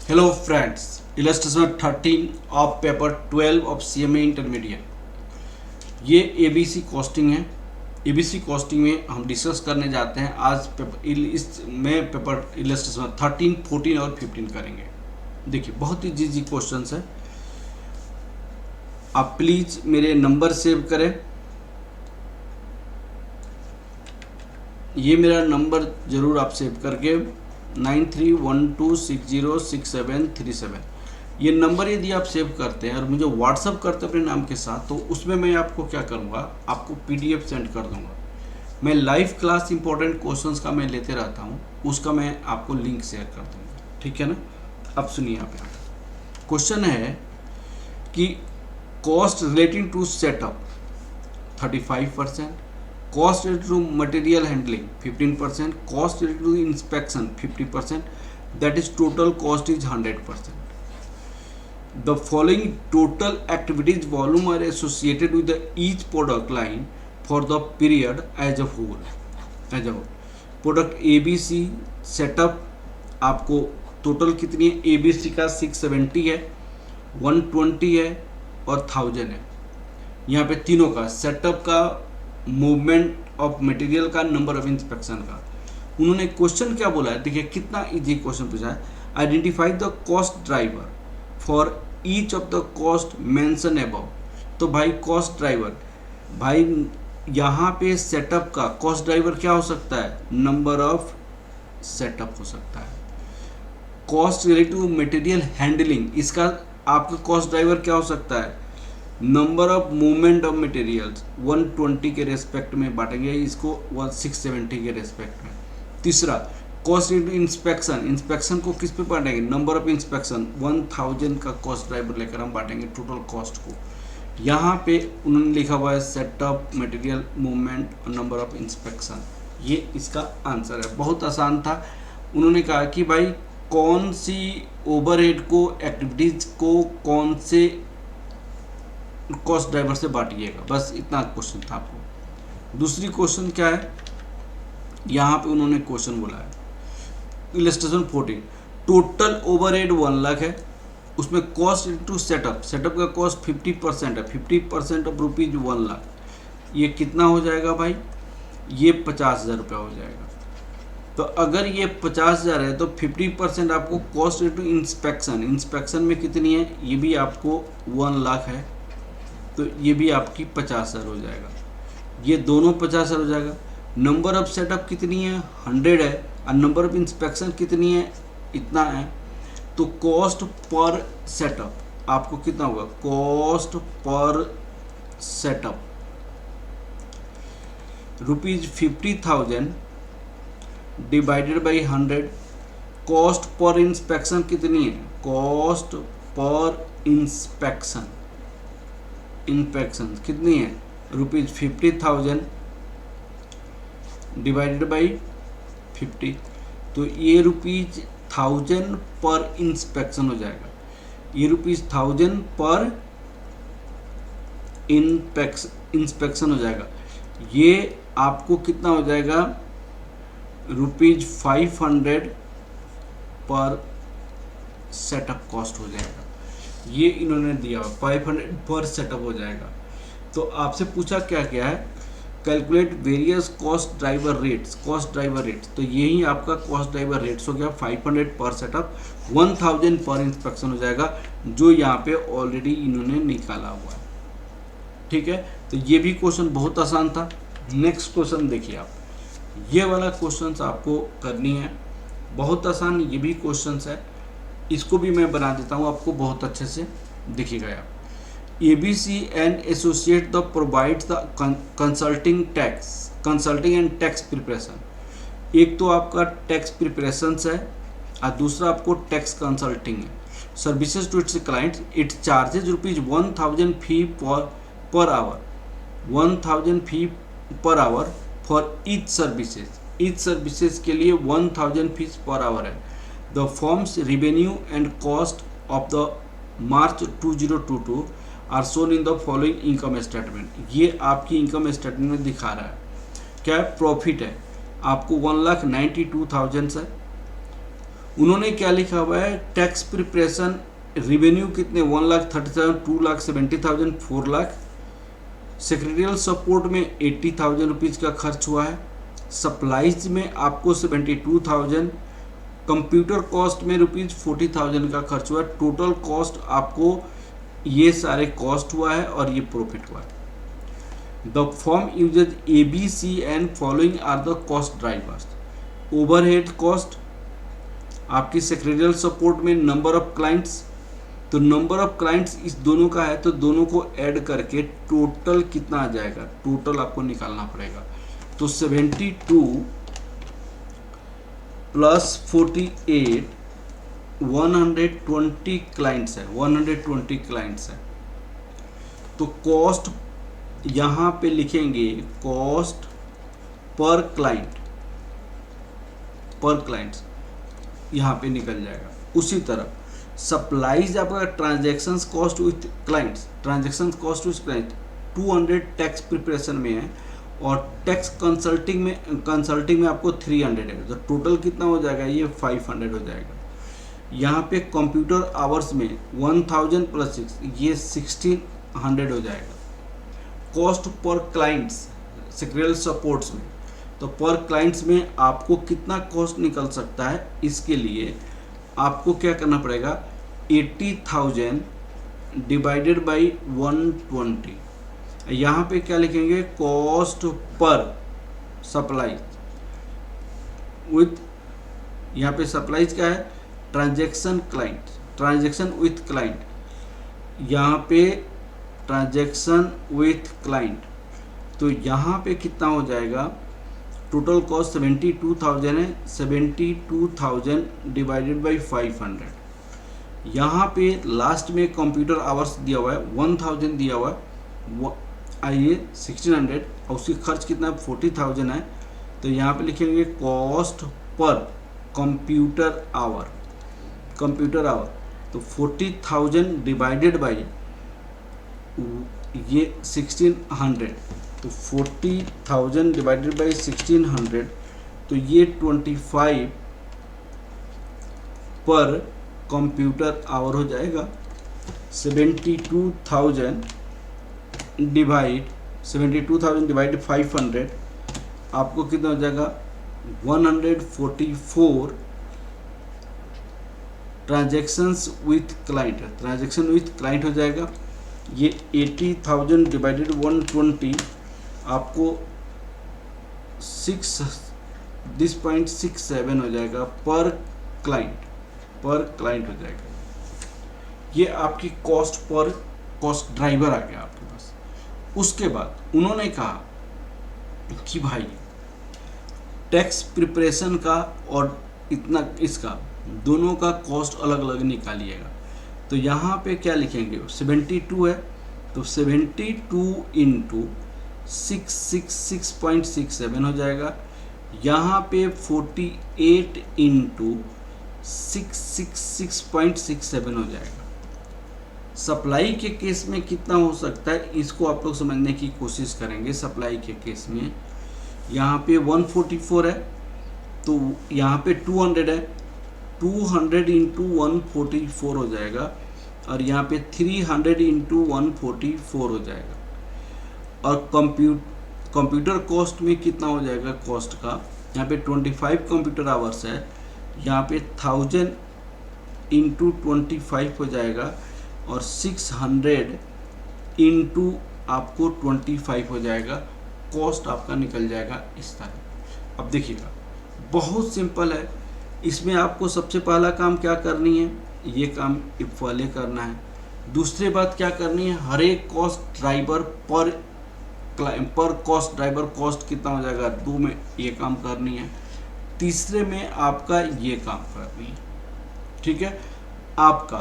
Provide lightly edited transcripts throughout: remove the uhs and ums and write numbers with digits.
Hello friends, illustration 13 of paper 12 of CMA intermediate. ये ABC costing है। ABC costing में हम डिस्कस करने जाते हैं आज इसमें पेपर इलस्ट्रेशन 13, 14 और 15 करेंगे। देखिए बहुत ही इजी क्वेश्चन है। आप प्लीज मेरे नंबर सेव करें। ये मेरा नंबर जरूर आप सेव करके 9312606737 ये नंबर यदि आप सेव करते हैं और मुझे व्हाट्सअप करते हैं अपने नाम के साथ, तो उसमें मैं आपको क्या करूँगा, आपको PDF सेंड कर दूँगा। मैं लाइव क्लास इंपॉर्टेंट क्वेश्चंस का मैं लेते रहता हूँ, उसका मैं आपको लिंक शेयर कर दूँगा। ठीक है ना। अब सुनिए यहाँ पे क्वेश्चन है कि cost relating to setup 35%, cost related to material handling 15%, cost related to inspection 50%, that is total cost is 100%. The following total activities volume are associated with the each product line for the period as a whole. Product ABC setup आपको total कितनी है, ABC का 670 है, 120 है और 1000 है। यहाँ पे तीनों का सेटअप का, मूवमेंट ऑफ मटेरियल का, नंबर ऑफ इंस्पेक्शन का। उन्होंने क्वेश्चन क्या बोला है, देखिए कितना इजी क्वेश्चन पूछा है। Identify the cost driver for each of the cost mention above. तो भाई कॉस्ट ड्राइवर, भाई यहाँ पे सेटअप का कॉस्ट ड्राइवर क्या हो सकता है, नंबर ऑफ सेटअप हो सकता है। Cost related to material handling, इसका आपका कॉस्ट ड्राइवर क्या हो सकता है, number of movement of materials 120 के रेस्पेक्ट में बांटेंगे इसको, 670 के रेस्पेक्ट में। तीसरा कॉस्ट इनटू इंस्पेक्शन, इंस्पेक्शन को किस पे बांटेंगे, नंबर ऑफ इंस्पेक्शन 1000 का कॉस्ट ड्राइवर लेकर हम बांटेंगे टोटल कॉस्ट को। यहाँ पे उन्होंने लिखा हुआ है सेटअप, मटेरियल, मूवमेंट और नंबर ऑफ इंस्पेक्शन। ये इसका आंसर है, बहुत आसान था। उन्होंने कहा कि भाई कौन सी ओवरहेड को, एक्टिविटीज को कौन से कॉस्ट ड्राइवर से बांटिएगा, बस इतना क्वेश्चन था आपको। दूसरी क्वेश्चन क्या है, यहाँ पे उन्होंने क्वेश्चन बोला है इलस्ट्रेशन 14, टोटल ओवरहेड 1 लाख है, उसमें कॉस्ट इनटू सेटअप, सेटअप का कॉस्ट 50% है, 50% ऑफ रुपीज 1 लाख, ये कितना हो जाएगा भाई, ये 50,000 रुपया हो जाएगा। तो अगर ये 50,000 है तो 50% आपको कॉस्ट इनटू इंस्पेक्शन, इंस्पेक्शन में कितनी है, ये भी आपको 1 लाख है, तो ये भी आपकी 50,000 हो जाएगा। ये दोनों 50,000 हो जाएगा। नंबर ऑफ सेटअप कितनी है, 100 है, और नंबर ऑफ इंस्पेक्शन कितनी है, इतना है। तो कॉस्ट पर सेटअप आपको कितना होगा, cost per setup ₹50,000 divided by 100। Cost per inspection कितनी है, कॉस्ट पर इंस्पेक्शन कितनी है, ₹50,000 डिवाइडेड बाई 50, तो ये ₹1000 पर इंस्पेक्शन हो जाएगा। ये ₹1000 पर इंस्पेक्शन हो जाएगा। ये आपको कितना हो जाएगा, ₹500 पर सेटअप कॉस्ट हो जाएगा। ये इन्होंने दिया 500 पर सेटअप हो जाएगा। तो आपसे पूछा क्या क्या है, calculate various cost driver rates, cost driver rates, तो यही आपका कॉस्ट ड्राइवर रेट्स हो गया। 500 पर सेटअप, 1000 पर इंस्पेक्शन हो जाएगा, जो यहाँ पे ऑलरेडी इन्होंने निकाला हुआ है। ठीक है, तो ये भी क्वेश्चन बहुत आसान था। नेक्स्ट क्वेश्चन देखिए आप, ये वाला क्वेश्चन आपको करनी है, बहुत आसान ये भी क्वेश्चन है। इसको भी मैं बना देता हूँ आपको बहुत अच्छे से, देखिएगा आप। ABC and associate the provides the consulting and tax preparation. एक तो आपका टैक्स प्रिपरेशन है और दूसरा आपको टैक्स कंसल्टिंग है। Services to its clients, it charges ₹1000 fee per hour, 1000 fee per hour for each services के लिए 1000 फीस पर आवर है। The forms revenue and cost of the March 2022 are shown in the following income statement. ये आपकी income statement में दिखा रहा है। क्या प्रॉफिट है आपको 1,92,000 है, उन्होंने क्या लिखा हुआ है, टैक्स प्रिपरेशन रिवेन्यू कितने 1,30,000, 2,70,000, 4,00,000। सेक्रेटरियल सपोर्ट में 80,000 रुपीज़ का खर्च हुआ है। सप्लाईज में आपको 72,000, कंप्यूटर कॉस्ट में ₹40,000 का खर्च हुआ है। टोटल कॉस्ट आपको ये सारे कॉस्ट हुआ है और ये प्रॉफिट हुआ है। The firm uses ABC and following are the cost drivers. Overhead cost आपकी सेक्रेटरियल सपोर्ट में नंबर ऑफ क्लाइंट्स, तो नंबर ऑफ क्लाइंट्स इस दोनों का है तो दोनों को ऐड करके टोटल कितना आ जाएगा, टोटल आपको निकालना पड़ेगा। तो 72 प्लस 48 120 क्लाइंट्स है, 120 क्लाइंट्स है। तो कॉस्ट यहाँ पे लिखेंगे कॉस्ट पर क्लाइंट, पर क्लाइंट्स यहाँ पे निकल जाएगा। उसी तरह सप्लाईज आपका transactions cost with clients, transactions cost with client 200 tax preparation में है और टैक्स कंसल्टिंग में आपको 300 है। तो टोटल कितना हो जाएगा, ये 500 हो जाएगा। यहाँ पे कंप्यूटर आवर्स में 1000 प्लस 6 ये 1600 हो जाएगा। Cost per clients secretarial supports में, तो पर क्लाइंट्स में आपको कितना कॉस्ट निकल सकता है, इसके लिए आपको क्या करना पड़ेगा, 80,000 डिवाइडेड बाई 120। यहाँ पे क्या लिखेंगे, कॉस्ट पर सप्लाई विथ, यहाँ पे सप्लाईज क्या है, transaction client, transaction with client, यहाँ पे ट्रांजैक्शन विथ क्लाइंट। तो यहाँ पे कितना हो जाएगा, टोटल कॉस्ट 72,000 है, 72,000 डिवाइडेड बाई 500। यहाँ पे लास्ट में कंप्यूटर आवर्स दिया हुआ है 1000 दिया हुआ है, आइए 1600 और उसकी खर्च कितना 40,000 है। तो यहाँ पे लिखेंगे cost per computer our, computer our, तो 40,000 डिवाइडेड बाई ये 1600, तो 40,000 डिवाइडेड बाई 1600, तो ये 25 पर कंप्यूटर आवर हो जाएगा। 72,000 डिवाइड 500 आपको कितना हो जाएगा, 144 transactions with client, transaction with client हो जाएगा। ये 80,000 डिवाइडेड 120 आपको 6.67 हो जाएगा पर क्लाइंट, पर क्लाइंट हो जाएगा। ये आपकी कॉस्ट पर कॉस्ट ड्राइवर आ गया आपके पास। उसके बाद उन्होंने कहा कि भाई टैक्स प्रिपरेशन का और इतना इसका दोनों का कॉस्ट अलग अलग निकालिएगा। तो यहाँ पे क्या लिखेंगे, 72 है तो 72 इंटू 666.67 हो जाएगा। यहाँ पे 48 इंटू 666.67 हो जाएगा। सप्लाई के केस में कितना हो सकता है, इसको आप लोग समझने की कोशिश करेंगे। सप्लाई के केस में यहाँ पे 144 है तो यहाँ पे 200 है, 200 इंटू 144 हो जाएगा और यहाँ पे 300 इंटू 144 हो जाएगा। और कंप्यूटर कॉस्ट में कितना हो जाएगा कॉस्ट का, यहाँ पे 25 कंप्यूटर आवर्स है, यहाँ पे 1000 इंटू 25 हो जाएगा और 600 इंटू आपको 25 हो जाएगा। कॉस्ट आपका निकल जाएगा इस तरह। अब देखिएगा बहुत सिंपल है। इसमें आपको सबसे पहला काम क्या करनी है, ये काम इफ वाले करना है। दूसरी बात क्या करनी है, हर एक कॉस्ट ड्राइवर पर कॉस्ट ड्राइवर कॉस्ट कितना हो जाएगा 2 में ये काम करनी है। तीसरे में आपका ये काम करनी है। ठीक है, आपका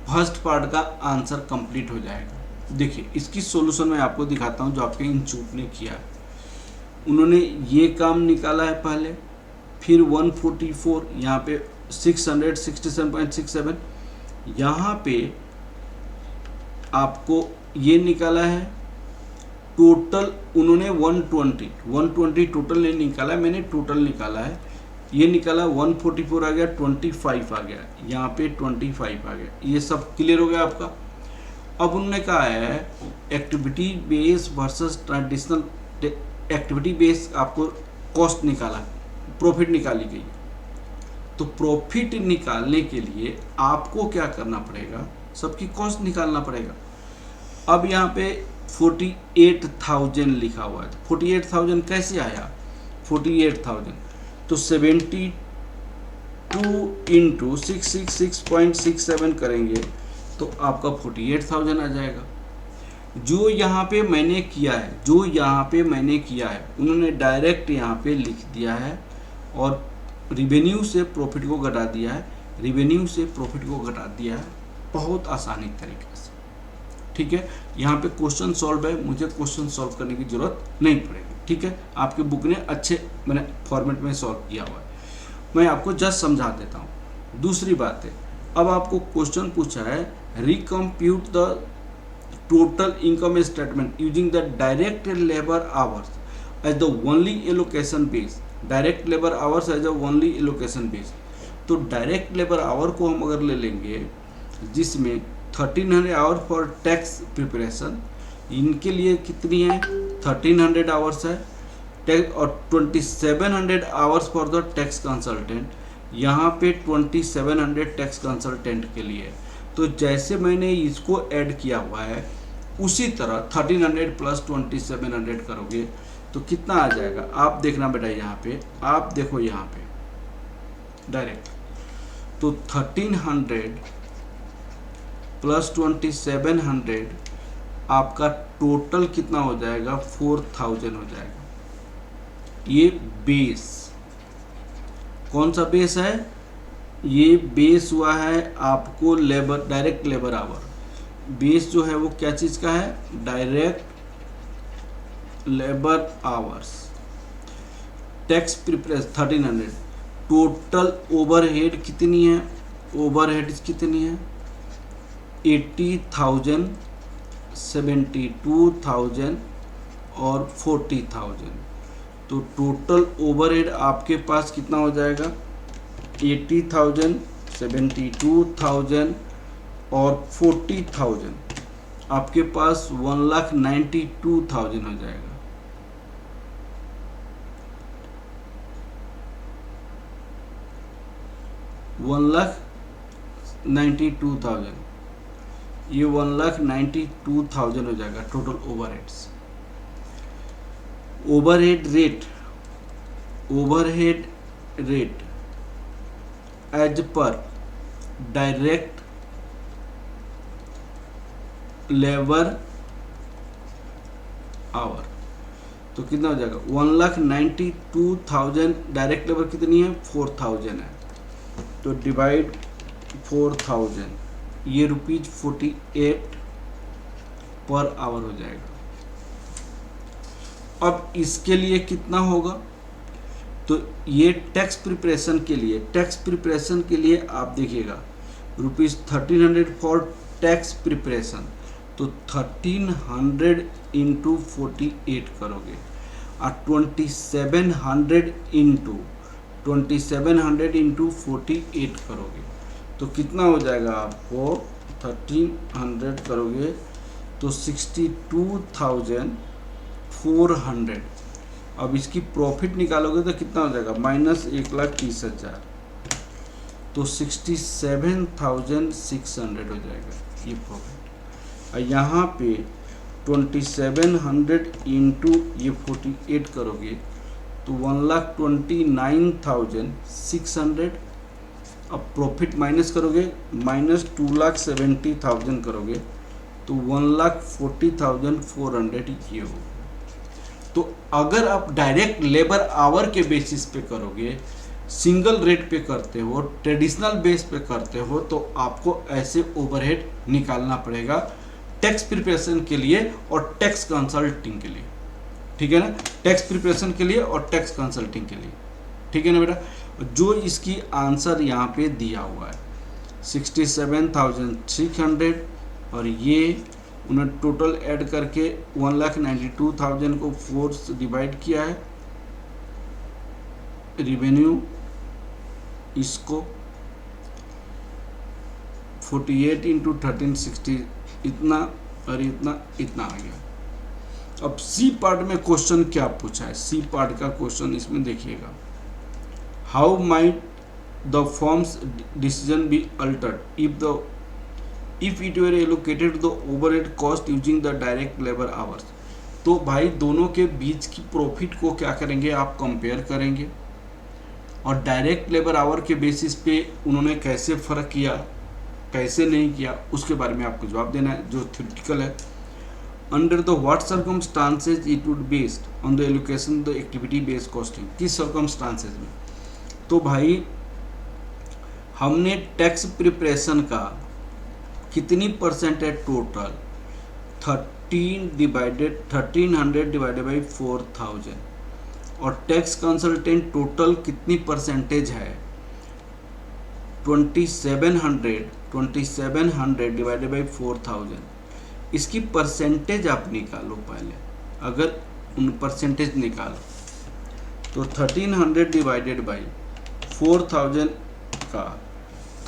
फर्स्ट पार्ट का आंसर कंप्लीट हो जाएगा। देखिए इसकी सॉल्यूशन मैं आपको दिखाता हूँ जो आपके इंस्टीट्यूट ने किया है। उन्होंने ये काम निकाला है पहले, फिर 144 यहाँ पे 667.67 यहाँ पे आपको ये निकाला है। टोटल उन्होंने 120 टोटल नहीं निकाला, मैंने टोटल निकाला है। ये निकाला 144 आ गया, 25 आ गया, यहाँ पे 25 आ गया। ये सब क्लियर हो गया आपका। अब उन्होंने कहा है activity base versus traditional. Activity base आपको कॉस्ट निकाला, प्रॉफिट निकाली गई। तो प्रॉफिट निकालने के लिए आपको क्या करना पड़ेगा, सबकी कॉस्ट निकालना पड़ेगा। अब यहाँ पे 48,000 लिखा हुआ है, तो 48,000 कैसे आया? 48,000 तो 72 इंटू 666.67 करेंगे तो आपका 48,000 आ जाएगा। जो यहाँ पे मैंने किया है, उन्होंने डायरेक्ट यहाँ पे लिख दिया है और रिवेन्यू से प्रॉफिट को घटा दिया है, बहुत आसानी तरीके से। ठीक है, यहाँ पे क्वेश्चन सॉल्व है, मुझे क्वेश्चन सॉल्व करने की जरूरत नहीं पड़ेगी। ठीक है, आपके बुक ने अच्छे मैंने फॉर्मेट में सॉल्व किया हुआ है, मैं आपको जस्ट समझा देता हूँ। दूसरी बात है, अब आपको क्वेश्चन पूछा है recompute the total income statement using the direct labour hours as the only allocation base. Direct labour hours as the only allocation base. तो डायरेक्ट लेबर आवर को हम अगर ले लेंगे जिसमें 1300 आवर फॉर टैक्स प्रिपरेशन, इनके लिए कितनी है 1300 आवर्स है टैक्स, और 2700 hours for the tax consultant, यहाँ पे 2700 टैक्स कंसल्टेंट के लिए। तो जैसे मैंने इसको ऐड किया हुआ है उसी तरह 1300 प्लस 2700 करोगे तो कितना आ जाएगा आप देखना बेटा। यहाँ पे आप देखो, यहाँ पे डायरेक्ट तो 1300 प्लस 2700 आपका टोटल कितना हो जाएगा 4000 हो जाएगा। ये बेस कौन सा बेस है? ये बेस हुआ है आपको labour, direct labour our. Base जो है वो क्या चीज़ का है? Direct labour hours. Tax preparation 1300। Total overhead कितनी है? ओवरहेड कितनी है 80,000, 72,000 और 40,000। तो टोटल ओवरहेड आपके पास कितना हो जाएगा 80,000, 72,000 और 40,000। आपके पास 1,92,000 हो जाएगा। $1,92,000, ये 1,92,000 हो जाएगा total overheads. Overhead rate as per direct labour hour तो कितना हो जाएगा 1,92,000। डायरेक्ट लेबर कितनी है 4,000 है, तो डिवाइड 4,000, ये ₹48 पर आवर हो जाएगा। अब इसके लिए कितना होगा? तो ये टैक्स प्रिपरेशन के लिए आप देखिएगा ₹1300 फॉर टैक्स प्रिपरेशन, तो 1300 इंटू 48 करोगे और 2700 इंटू 48 करोगे तो कितना हो जाएगा आपको 1300 करोगे तो 62,400। अब इसकी प्रॉफिट निकालोगे तो कितना हो जाएगा -1,30,000, तो 67,600 हो जाएगा ये प्रॉफिट। और यहाँ पे 2700 इंटू ये 48 करोगे तो 1,29,600। अब प्रॉफिट माइनस करोगे -2,70,000 करोगे तो 1,40,400 ये हो। तो अगर आप डायरेक्ट लेबर आवर के बेसिस पे करोगे, सिंगल रेट पे करते हो, ट्रेडिशनल बेस पे करते हो, तो आपको ऐसे ओवरहेड निकालना पड़ेगा टैक्स प्रिपरेशन के लिए और टैक्स कंसल्टिंग के लिए। ठीक है ना, टैक्स प्रिपरेशन के लिए और टैक्स कंसल्टिंग के लिए। ठीक है ना बेटा, जो इसकी आंसर यहाँ पे दिया हुआ है 67,600 और ये उन्होंने टोटल ऐड करके 1,92,000 को 4 से डिवाइड किया है। रिवेन्यू इसको 48 इंटू 1360 इतना और इतना इतना आ गया। अब सी पार्ट में क्वेश्चन क्या पूछा है, सी पार्ट का क्वेश्चन इसमें देखिएगा, how might the forms decision be altered if it were allocated the overhead cost using the direct labour hours. तो भाई दोनों के बीच की प्रॉफिट को क्या करेंगे, आप कंपेयर करेंगे और डायरेक्ट लेबर आवर के बेसिस पे उन्होंने कैसे फ़र्क किया कैसे नहीं किया उसके बारे में आपको जवाब देना है, जो थ्योरेटिकल है। Under the what circumstances it would based on the allocation the activity based costing, किस सर्कमस्टांसेज में। तो भाई हमने टैक्स प्रिपरेशन का कितनी परसेंट है टोटल, 1300 डिवाइडेड बाई 4000, और टैक्स कंसल्टेंट टोटल कितनी परसेंटेज है 2700 डिवाइडेड बाई 4000। इसकी परसेंटेज आप निकालो पहले, अगर उन परसेंटेज निकालो तो 1300 डिवाइडेड बाई 4000 का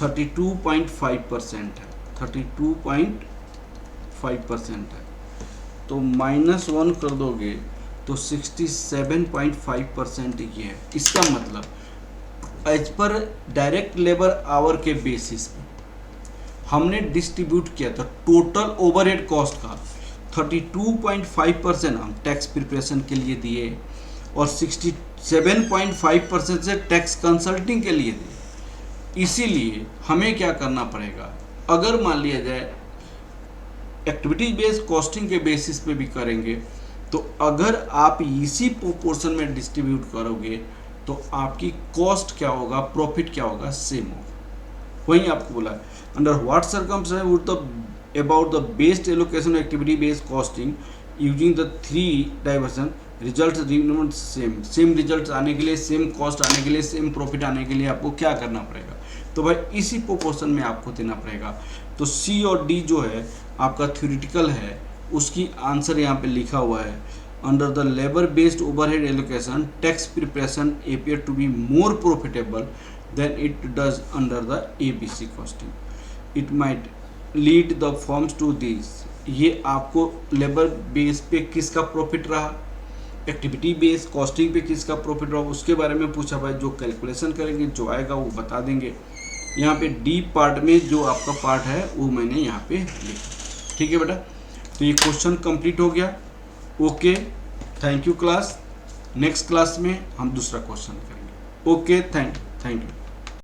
32.5% है, 32.5% है। तो -1 कर दोगे तो 67.5% ये है। इसका मतलब as per direct labour hour के बेसिस पे हमने डिस्ट्रीब्यूट किया था टोटल ओवरहेड कॉस्ट का 32.5% हम टैक्स प्रिपरेशन के लिए दिए और 67.5% से टैक्स कंसल्टिंग के लिए दिए। इसीलिए हमें क्या करना पड़ेगा, अगर मान लिया जाए एक्टिविटी बेस्ड कॉस्टिंग के बेसिस पे भी करेंगे तो अगर आप इसी प्रोपोर्शन में डिस्ट्रीब्यूट करोगे तो आपकी कॉस्ट क्या होगा, प्रॉफिट क्या होगा, सेम होगा। वहीं आपको बोला under what circumstances would the about the based allocation activity based costing using the 3 diversion result remember same result आने के लिए, सेम कॉस्ट आने के लिए, सेम प्रॉफिट आने के लिए आपको क्या करना पड़ेगा, तो भाई इसी प्रोपोर्शन में आपको देना पड़ेगा। तो सी और डी जो है आपका थ्योरेटिकल है, उसकी आंसर यहाँ पे लिखा हुआ है, under the labour based overhead allocation tax preparation appear to be more profitable than it does under the ABC costing. It might lead the firms to this. ये आपको लेबर बेस पे किसका प्रॉफिट रहा, एक्टिविटी बेस्ड कॉस्टिंग पे किसका profit रहा, उसके बारे में पूछा भाई। जो कैलकुलेशन करेंगे जो आएगा वो बता देंगे। यहाँ पे डी पार्ट में जो आपका पार्ट है वो मैंने यहाँ पे लिखा, ठीक है बेटा। तो ये क्वेश्चन कंप्लीट हो गया। Okay, thank you class. Next class में हम दूसरा क्वेश्चन करेंगे। Okay, thank you.